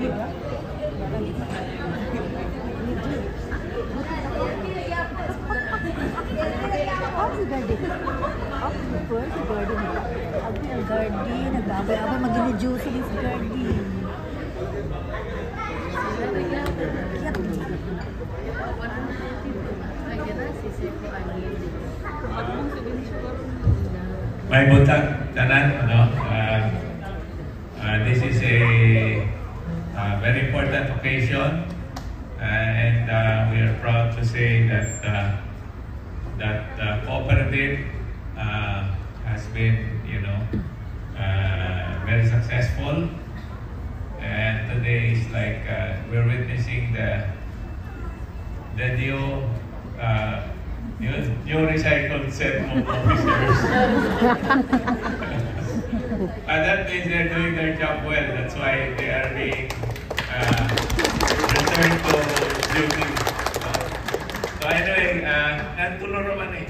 Nagbaboy-aboy, magini-juicy ni si Gardy. May butag tanan, no? This is a very important occasion, and we are proud to say that that cooperative has been, very successful. And today is like we're witnessing the new recycled set of officers. And that means they're doing their job well. That's why they are being returned to duty. So anyway, nantulo naman eh.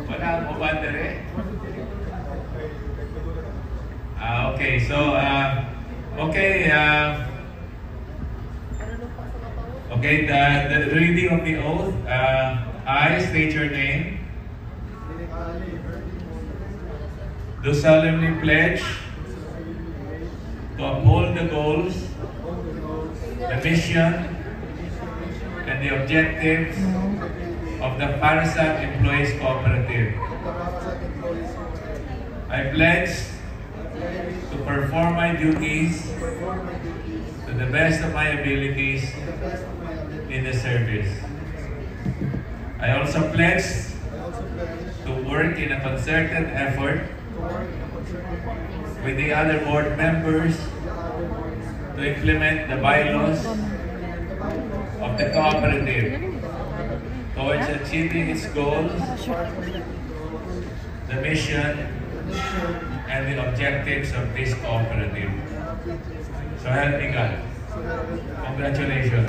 Wala mo ba dere? Okay, so okay, the reading of the oath. I state your name. Do solemnly pledge to uphold the goals, the mission, and the objectives of the Parasat Employees Cooperative. I pledge to perform my duties to the best of my abilities in the service. I also pledge to work in a concerted effort with the other board members to implement the bylaws of the cooperative towards achieving its goals, the mission, and the objectives of this cooperative. So help me God. Congratulations.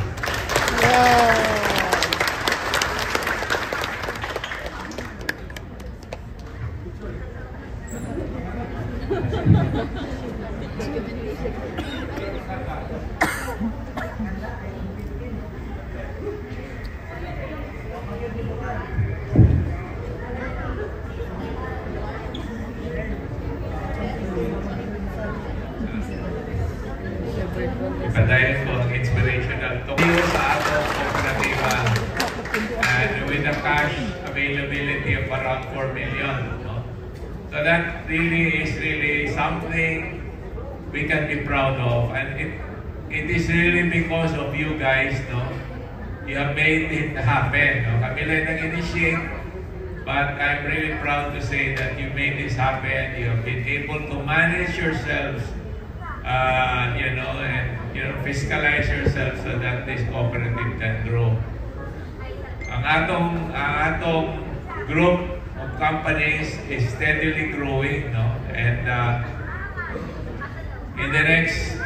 Padayon ko ang inspirational tungkol sa atong kooperatiba and with the cash availability of around 4 million. No? So that really is something we can be proud of, and it is really because of you guys. No? You have made it happen. No? Kami lang nag-initiate, but I'm really proud to say that you made this happen. You have been able to manage yourselves, and fiscalize yourself so that this cooperative can grow. Ang atong group of companies is steadily growing, no? And in the next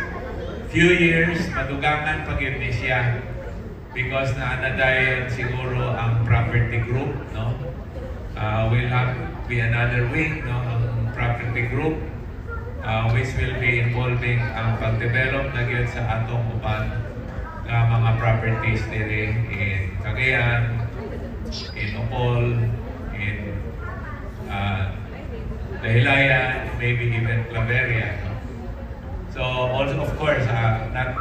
few years, madugangan pag-ibig siya because naanadayon siguro ang property group, no? Will have be another wing, no? Ang property group, which will be involving ang pag-develop na gyud sa atong uban nga mga properties diri in Cagayan, in Opol, in Dahilayan, maybe even Claveria. No? So also, of course, we have not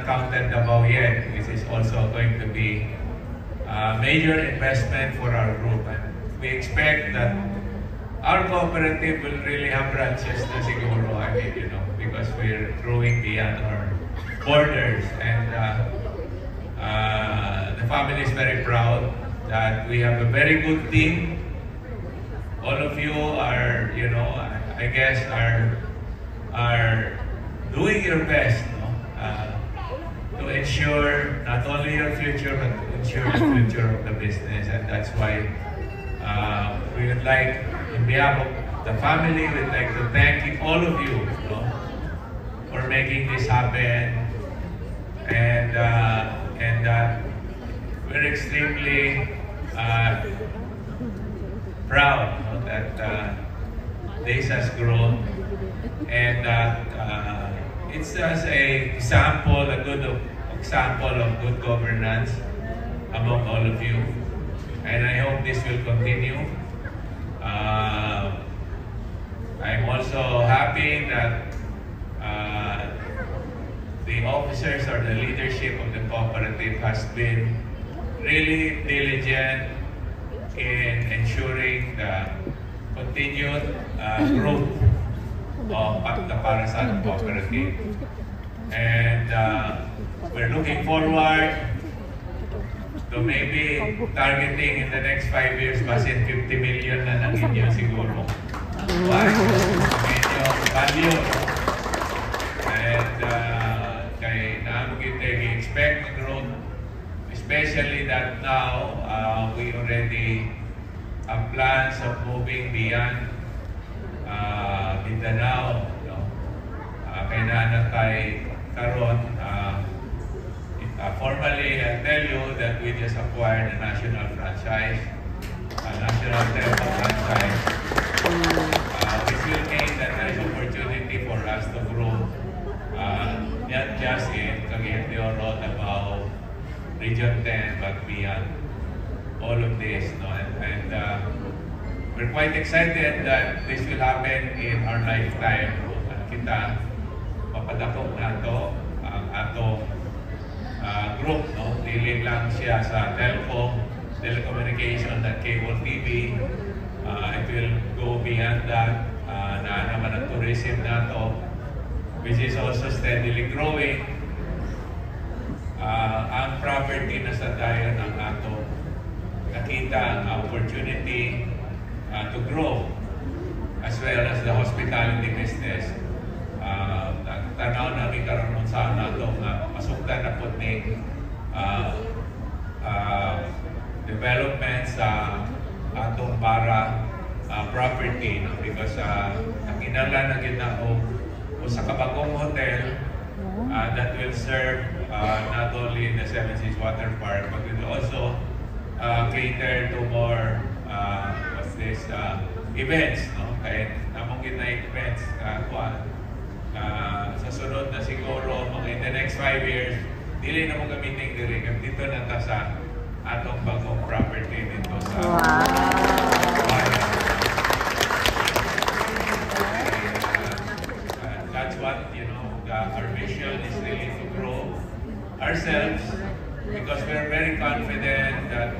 counted Davao yet. This is also going to be a major investment for our group, and we expect that our cooperative will really have branches na siguro, because we're growing beyond our borders, and the family is very proud that we have a very good team. All of you are, I guess, are doing your best, no? To ensure not only your future, but to ensure the future of the business, and that's why we would like, in behalf of the family, we'd like to thank all of you, for making this happen, and we're extremely proud, that this has grown, and that it's just a good example of good governance among all of you, and I hope this will continue. I'm also happy that the officers or the leadership of the cooperative has been really diligent in ensuring the continued growth of the Para-San Cooperative. And we're looking forward to maybe targeting in the next 5 years basin 50 million na ng inyo siguro. Medyo value. And kay we expect growth, especially that now we already have plans of moving beyond Mindanao. Kay nanatay karon, formally I tell you that we just acquired a national franchise, a national telephone franchise. This will mean that there is opportunity for us to grow, not just in Cagayan de Oro, Davao, Region 10, but beyond all of this. No? And we're quite excited that this will happen in our lifetime. Kita papadakop na ito ang atong group. No? Dili lang siya sa telecommunication at cable TV. It will go beyond that. Na naman ang tourism na ito, which is also steadily growing. Ang property na sa tayo ng ato nakita ang opportunity to grow, as well as the hospitality business. Tanaw namin karon sa nato nga masugdan na po ni development sa atong para property, no? Because nakinala na ginao sa kabagong hotel that will serve not only the Seven Seas Water Park, but will also cater to more events. No? Kaya namong events sa sunod na siguro in the next 5 years, dili na mo gamitin diri. Dito na ta sa atong bagong property dito sa that's what, our mission is really to grow ourselves, because we're very confident that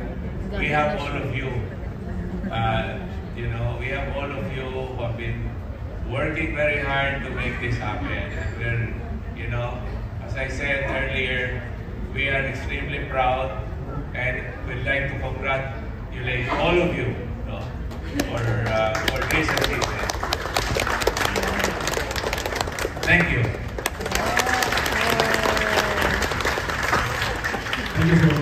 we have all of you. We have all of you who have been working very hard to make this happen. And we're, as I said earlier, we are extremely proud and we'd like to congratulate all of you, for this achievement. Thank you. Thank you so much.